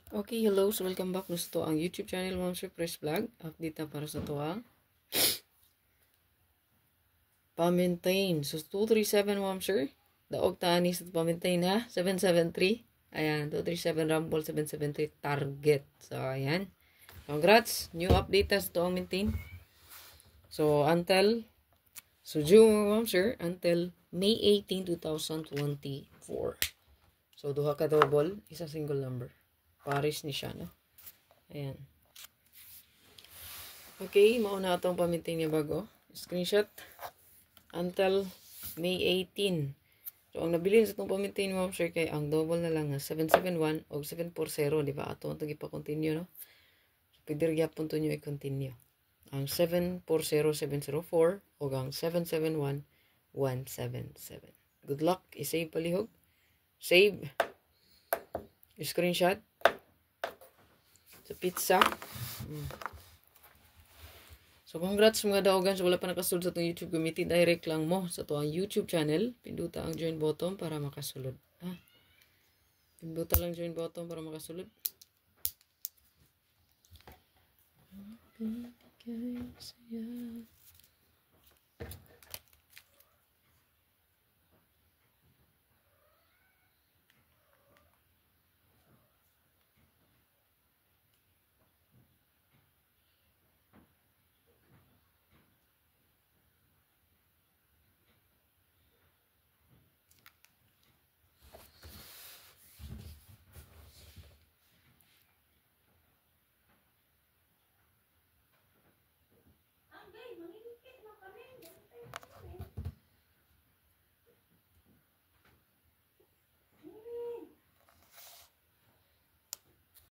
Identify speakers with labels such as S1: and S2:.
S1: Okay, hello. So, welcome back gusto ang YouTube channel Ma'am Sir Press Vlog. Update na para sa to ang pa-maintain. So, 237 Ma'am Sir. Daog tani sa pa-maintain ha. 773. Ayan, 237 Rumble 773 target. So, ayan. Congrats. New update sa to ang maintain. So, June Ma'am Sir, until May 18, 2024. So, duha ka double, isa single number. Paris ni siya, no? Ayan. Okay, mauna itong paminting niya bago. Screenshot. Until May 18. So, ang nabilin sa itong paminting mo, sir, kay ang double na lang na 771 o 740, di ba? Ato ang ipa-continue, no? So, pwede rin yapon ito nyo i-continue. Ang 740704 o ang 771177. Good luck. I-save palihog. Save. Screenshot. Sa pizza. So, congrats mga daogan. So, wala pa nakasulod sa itong YouTube. Gamitin direct lang mo sa itong YouTube channel. Pinduta ang join button para makasulod. Ha? Pinduta lang join button para makasulod. Okay, guys, yeah.